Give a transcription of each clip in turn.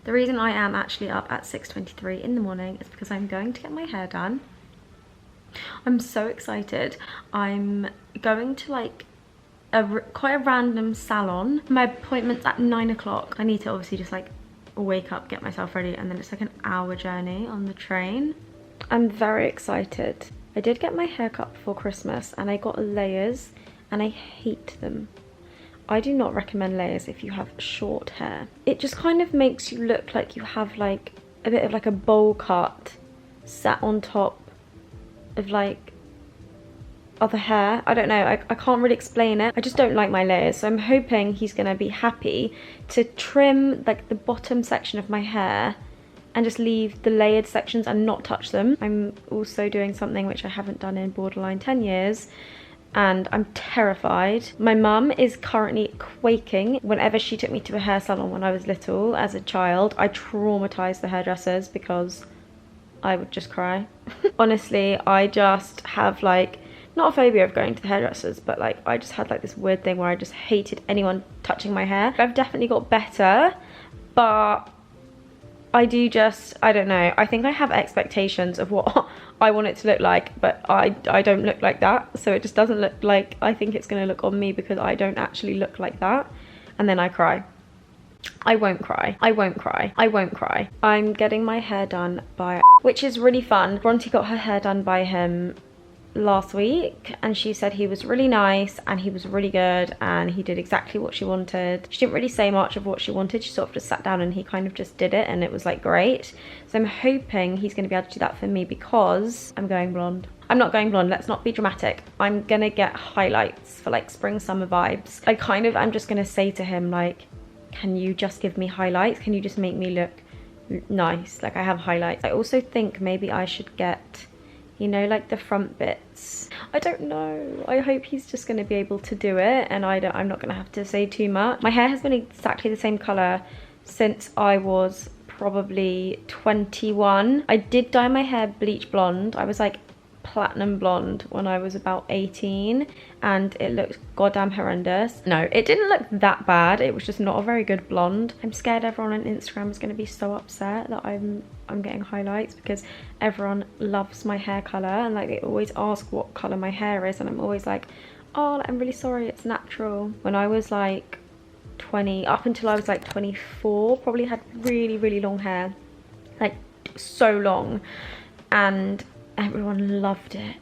The reason I am actually up at 6:23 in the morning is because I'm going to get my hair done. I'm so excited. I'm going to like quite a random salon. My appointment's at 9 o'clock. I need to obviously just like wake up, get myself ready, and then it's like an hour journey on the train. I'm very excited. I did get my hair cut before Christmas and I got layers and I hate them. I do not recommend layers if you have short hair. It just kind of makes you look like you have like a bit of like a bowl cut sat on top of like other hair. I don't know, I can't really explain it. I just don't like my layers, so I'm hoping he's gonna be happy to trim like the bottom section of my hair and just leave the layered sections and not touch them. I'm also doing something which I haven't done in borderline 10 years and I'm terrified. My mum is currently quaking. Whenever she took me to a hair salon when I was little as a child, I traumatized the hairdressers because I would just cry. Honestly, I just have like, not a phobia of going to the hairdressers, but like I just had like this weird thing where I just hated anyone touching my hair. I've definitely got better, but I don't know. I think I have expectations of what I want it to look like, but I don't look like that. So it just doesn't look like I think it's gonna look on me because I don't actually look like that. And then I cry. I won't cry. I won't cry. I won't cry. I'm getting my hair done by, which is really fun. Bronte got her hair done by him last week and she said he was really nice and he was really good and he did exactly what she wanted. She didn't really say much of what she wanted. She sort of just sat down and he kind of just did it and it was like great. So I'm hoping he's going to be able to do that for me because I'm going blonde. I'm not going blonde, let's not be dramatic. I'm gonna get highlights for like spring summer vibes. I'm just gonna say to him like, can you just give me highlights? Can you just make me look nice? Like I have highlights. I also think maybe I should get, you know, like the front bits. I don't know. I hope he's just going to be able to do it and I'm not going to have to say too much. My hair has been exactly the same colour since I was probably 21. I did dye my hair bleach blonde. I was like platinum blonde when I was about 18 and it looked goddamn horrendous. No, it didn't look that bad. It was just not a very good blonde. I'm scared everyone on Instagram is going to be so upset that I'm getting highlights because everyone loves my hair colour and like they always ask what colour my hair is and I'm always like, oh, I'm really sorry, it's natural. When I was like 20, up until I was like 24, probably had really long hair, like so long, and everyone loved it.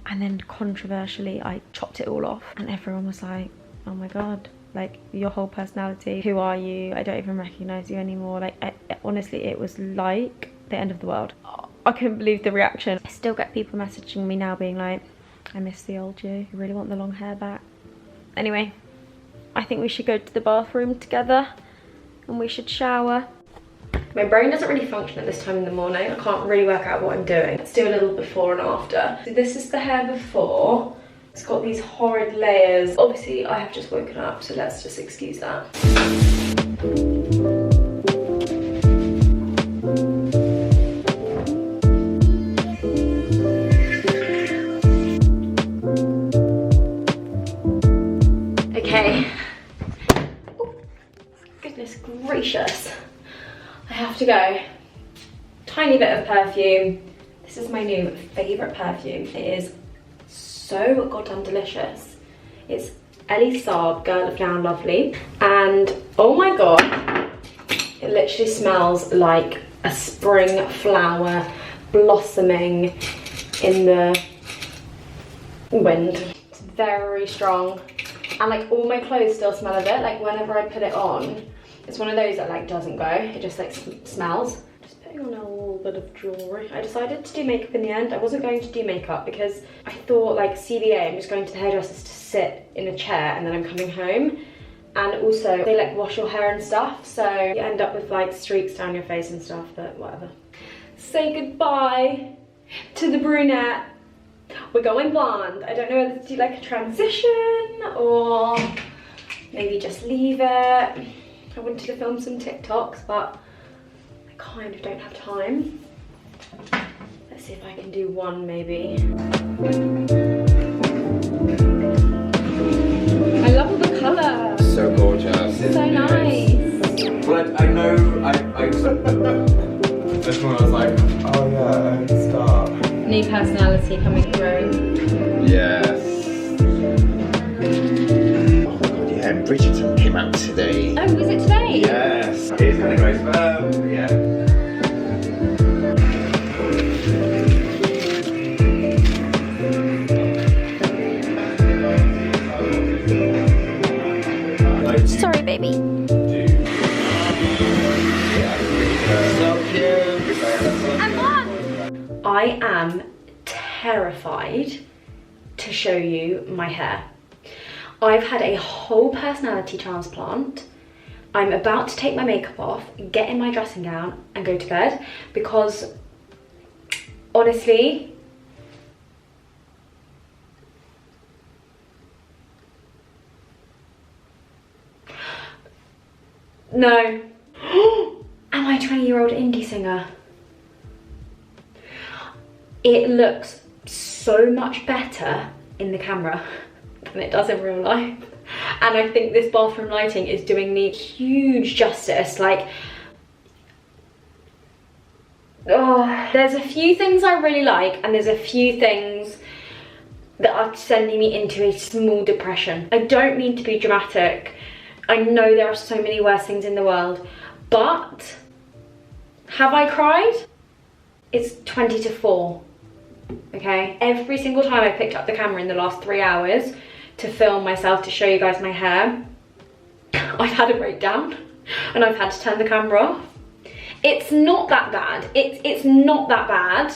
And then controversially I chopped it all off and everyone was like, oh my god, like your whole personality, who are you? I don't even recognize you anymore. Like honestly, it was like the end of the world. I couldn't believe the reaction. I still get people messaging me now being like, I miss the old you, I really want the long hair back. Anyway, I think we should go to the bathroom together and we should shower. My brain doesn't really function at this time in the morning. I can't really work out what I'm doing. Let's do a little before and after. So this is the hair before. It's got these horrid layers. Obviously, I have just woken up, so let's just excuse that. Okay. Oh, goodness gracious. I have to go. Tiny bit of perfume. This is my new favourite perfume. It is so goddamn delicious. It's Ellie Saab Girl of Now Lovely, and oh my god, it literally smells like a spring flower blossoming in the wind. It's very strong and like all my clothes still smell of it. Like whenever I put it on, it's one of those that like doesn't go, it just like smells. Just putting on a little bit of jewellery. I decided to do makeup in the end. I wasn't going to do makeup because I thought like CBA, I'm just going to the hairdressers to sit in a chair and then I'm coming home. And also they like wash your hair and stuff, so you end up with like streaks down your face and stuff, but whatever. Say goodbye to the brunette. We're going blonde. I don't know whether to do like a transition or maybe just leave it. I wanted to film some TikToks, but I kind of don't have time. Let's see if I can do one maybe. I love all the colour. So gorgeous. So nice. Well, I know, this one I was like, oh yeah, start. New personality coming through. Yes. Oh my god, yeah, and Bridgerton came out today. Oh, was it today? Yes. Here's kind of goes, yeah. Sorry, baby. I am terrified to show you my hair. I've had a whole personality transplant. I'm about to take my makeup off, get in my dressing gown and go to bed because honestly, no. Am I a 20-year-old indie singer? It looks so much better in the camera than it does in real life. And I think this bathroom lighting is doing me huge justice. Like, oh, there's a few things I really like and there's a few things that are sending me into a small depression. I don't mean to be dramatic. I know there are so many worse things in the world, but have I cried? It's 20 to 4, okay? Every single time I picked up the camera in the last 3 hours to film myself, to show you guys my hair, I've had a breakdown and I've had to turn the camera off. It's not that bad. It's not that bad,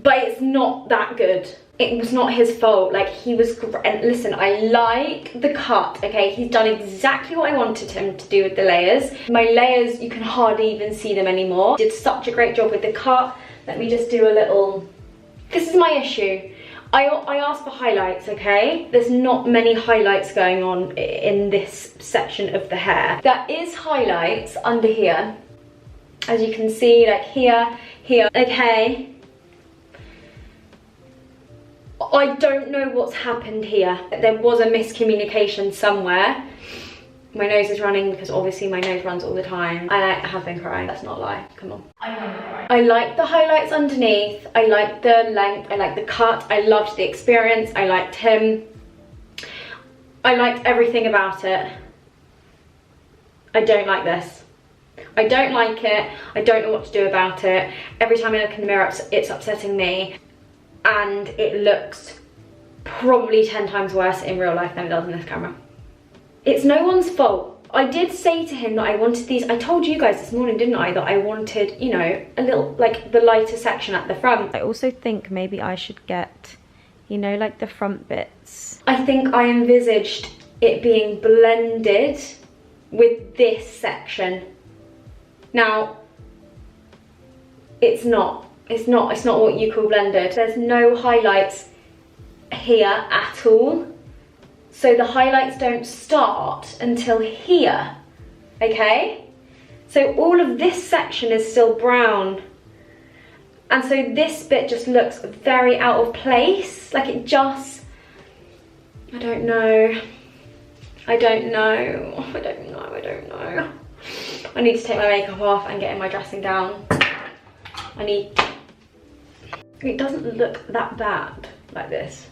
but it's not that good. It was not his fault. Like, he was great. And listen, I like the cut, okay? He's done exactly what I wanted him to do with the layers. My layers, you can hardly even see them anymore. Did such a great job with the cut. Let me just do a little, this is my issue. I asked for highlights, okay? There's not many highlights going on in this section of the hair. There is highlights under here. As you can see, like here, okay? I don't know what's happened here. There was a miscommunication somewhere. My nose is running because obviously my nose runs all the time. And I have been crying, that's not a lie, come on. I like the highlights underneath. I like the length, I like the cut. I loved the experience, I liked him. I liked everything about it. I don't like this. I don't like it. I don't know what to do about it. Every time I look in the mirror, it's upsetting me. And it looks probably 10 times worse in real life than it does in this camera. It's no one's fault. I did say to him that I wanted these, I told you guys this morning, didn't I, that I wanted, you know, a little, like the lighter section at the front. I also think maybe I should get, you know, like the front bits. I think I envisaged it being blended with this section. Now, it's not what you call blended. There's no highlights here at all. So the highlights don't start until here, okay? So all of this section is still brown. And so this bit just looks very out of place. Like it just, I don't know. I don't know. I need to take my makeup off and get in my dressing gown. It doesn't look that bad like this.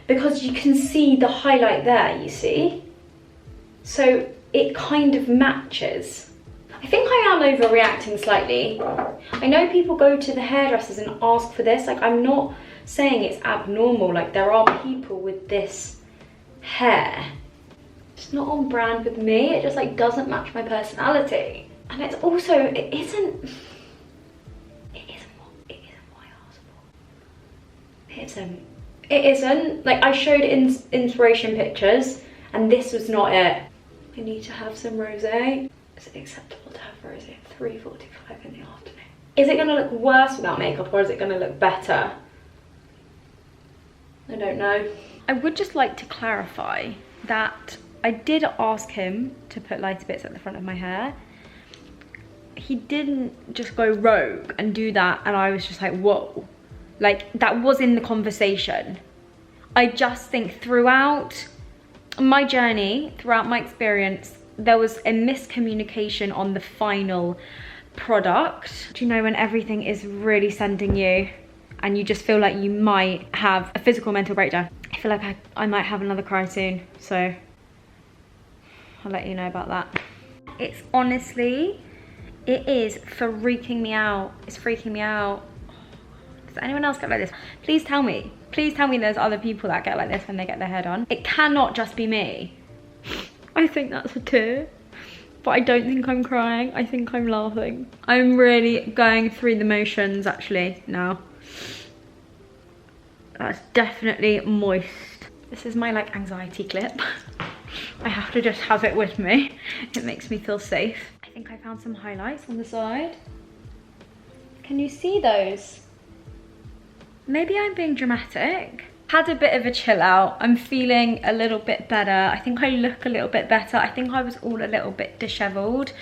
Because you can see the highlight there, you see? So it kind of matches. I think I am overreacting slightly. I know people go to the hairdressers and ask for this. Like, I'm not saying it's abnormal. Like, there are people with this hair. It's not on brand with me. It just like doesn't match my personality. And it's also, it isn't what I asked for. It isn't. Like, I showed inspiration pictures and this was not it. I need to have some rosé. Is it acceptable to have rosé at 3:45 in the afternoon? Is it gonna look worse without makeup or is it gonna look better? I don't know. I would just like to clarify that I did ask him to put lighter bits at the front of my hair. He didn't just go rogue and do that and I was just like, whoa. Like, that was in the conversation. I just think throughout my journey, throughout my experience there was a miscommunication on the final product. Do you know when everything is really sending you and you just feel like you might have a physical mental breakdown? I feel like I might have another cry soon, so I'll let you know about that. It's honestly, it is freaking me out. It's freaking me out. Does anyone else get like this? Please tell me. Please tell me there's other people that get like this when they get their hair done. It cannot just be me. I think that's a tear, but I don't think I'm crying. I think I'm laughing. I'm really going through the motions actually now. That's definitely moist. This is my like anxiety clip. I have to just have it with me. It makes me feel safe. I think I found some highlights on the side. Can you see those? Maybe I'm being dramatic. Had a bit of a chill out. I'm feeling a little bit better. I think I look a little bit better. I think I was all a little bit disheveled.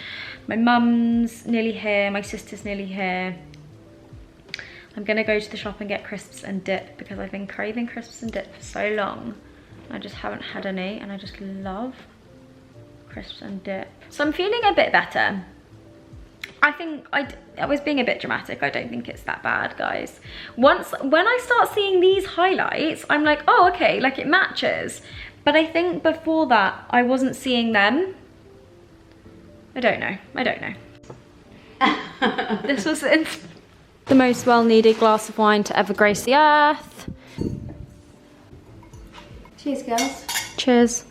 My mum's nearly here. My sister's nearly here. I'm gonna go to the shop and get crisps and dip because I've been craving crisps and dip for so long. I just haven't had any and I just love crisps and dip. So I'm feeling a bit better. I think I was being a bit dramatic. I don't think it's that bad, guys. When I start seeing these highlights, I'm like, oh, okay, like it matches. But I think before that, I wasn't seeing them. I don't know. This was the most well-needed glass of wine to ever grace the earth. Cheers, girls. Cheers.